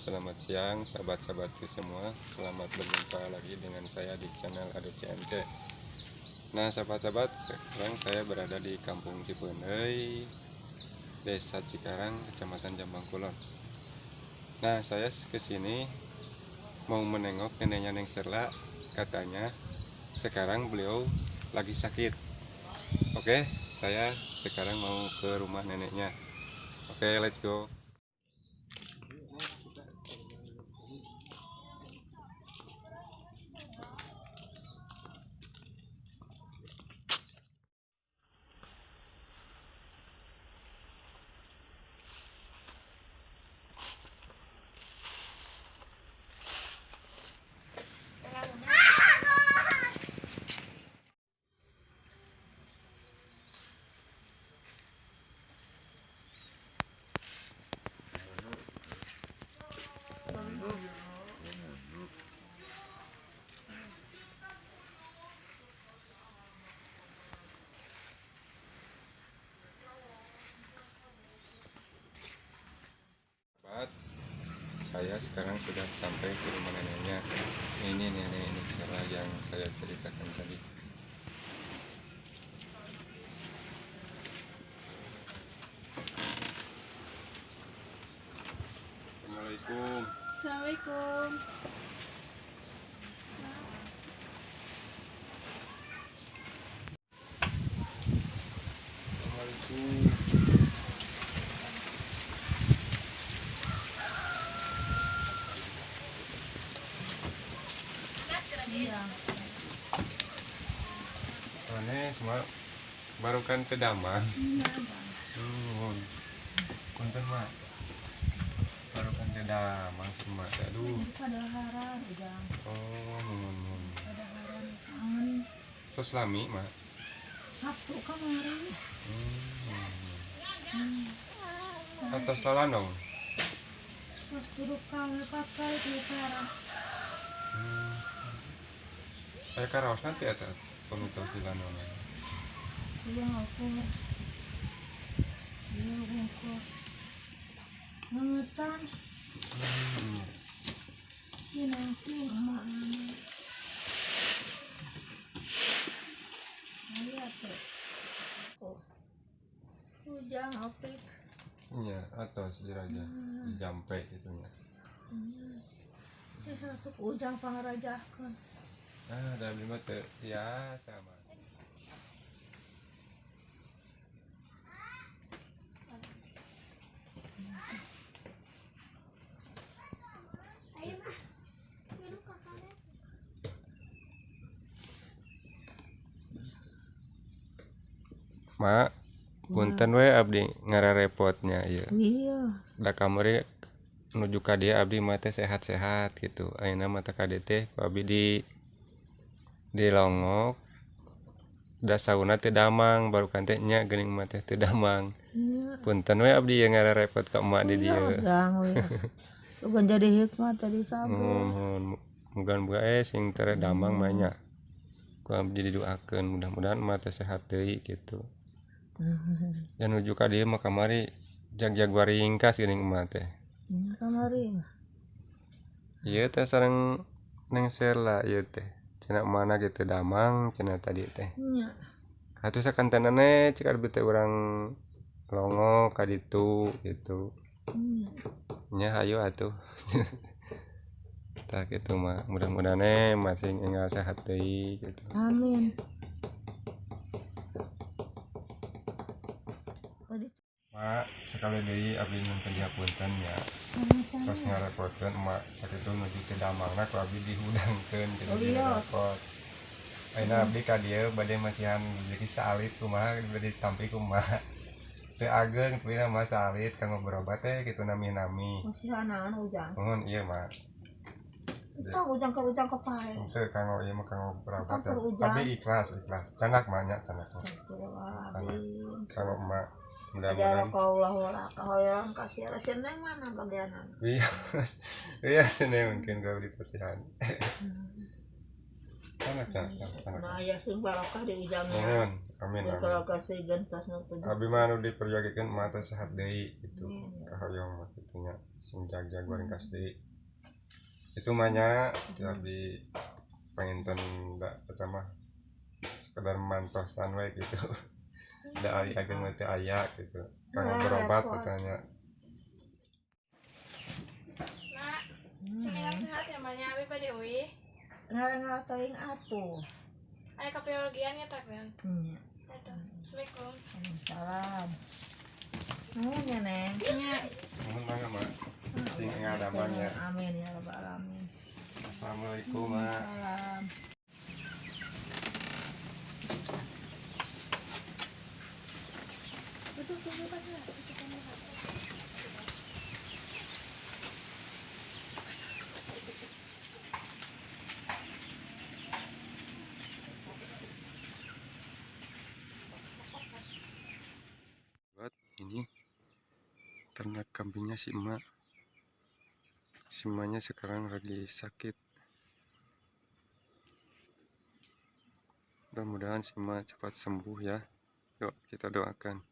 selamat siang sahabat-sahabatku semua. Selamat berjumpa lagi dengan saya di channel Ado CMC. Nah sahabat-sahabat, sekarang saya berada di Kampung Cipeuneuy, Desa Cikarang, Kecamatan Jambang Kulon. Nah saya kesini mau menengok neneknya Neng Serla. Katanya sekarang beliau lagi sakit. Oke, saya sekarang mau ke rumah neneknya. Oke, let's go. Saya sekarang sudah sampai ke rumah neneknya. Ini nenek ini cara yang saya ceritakan tadi. Assalamualaikum. Assalamualaikum. Assalamualaikum. Iya. Aneh semua baru kan kedamang. Iya, Bang. Punten mak. Baru kan kedamang semua. Aduh. Pada haran, Ujang. Oh, nun. Pada haran kangen. Terus lami mak. Sabtu kemarin. Atau salah dong. Terus duduk kami pakai di parah. Saya karaos nanti atas penutup silanong. Iya ukur. Iya ukur. Ngetan. Nanti emak ini. Lihat tuh. Oh. Ujang opik. Iya, atau sejeraja jampe itunya. Saya satu ujang pangarajahkeun. Ada lima teh ya sama. Mak, punten we abdi ngararepotnya ieu. Iya. Da kamari nuju ka dieu abdi mah teh sehat-sehat gitu. Ayeuna mah teh kade teh ku abdi di longok. Da sauna teu damang baru kan teh nya geuning mah teh teu damang. Iya. Punten we abdi yang ngararepot ka emak di dieu. Ujang we. Bukan jadi hikmah tadi sabar. Nuhun, muga-muga sing tere damang mah nya. Ku abdi didoakeun mudah-mudahan emak teh sehat deui gitu. Dan nuju ka dieu mah kamari jag-jag ringkas geuning emak teh. Ini kamari mah. Ieu teh sareng Neng Serla ieu teh. Cenah mana gitu damang cenah tadi teh. Nya. Atuh sakantenana cek abdi teh urang longo ka ditu gitu. Nya hayu atuh. Tah kitu mah mudah-mudahan masing enggal sehat deui gitu. Amin. Mak, sekali deui abdi nuntun dihapunten ya. Tos ngarepotkeun emak sakitu nuju teh damangna ku abdi dihudangkeun kitu direpot. Ayeuna abdi ka dieu bade masihan rezeki saalit kumaha bade ditampi kumaha. Teu ageng tapi mah saalit kanggo berobat teh kitu nami-nami. Masih anaan ujang. Nuhun ieu mak. Kita ujang ke pae. Teu kanggo ieu mah kanggo berobat. Kan ujang. Tapi ikhlas. Canak mah nya canak. Astagfirullahaladzim. Kanggo emak Mudah-mudahan mudah-mudahan kaulah wala kahoyong kasih rasin neng mana bagianan. iya sini mungkin kau dipasihan. Canak. Nah ya sing barokah di ujangnya. Nuhun Amin Ya amin. kalau kasih gentos nutup. Abi mah anu diperjuangkeun mata sehat deui gitu. Amin. Kahoyong mah kitu nya sing jag-jag ringkas deui. Itu mah nya abi pengen da eta mah sekedar mantosan we gitu. Da ari ageng teh aya gitu. Kanggo berobat katanya. Mak, sekarang sehat ya maknya Abi pada Dewi. Ngalah-ngalah teuing atuh. Ayo ke biologian ya tak men. Nya. Itu. Assalamualaikum. Waalaikumsalam. Nuhun ya Neng. Nya. Mohon mangga mah. Sing ngadamang ya. Amin ya rabbal alamin. Assalamualaikum mak. Salam. Duduk tunggu aja. Buat ini ternak kambingnya si emak. Si emaknya sekarang lagi sakit. Mudah-mudahan si emak cepat sembuh ya. Yuk kita doakan.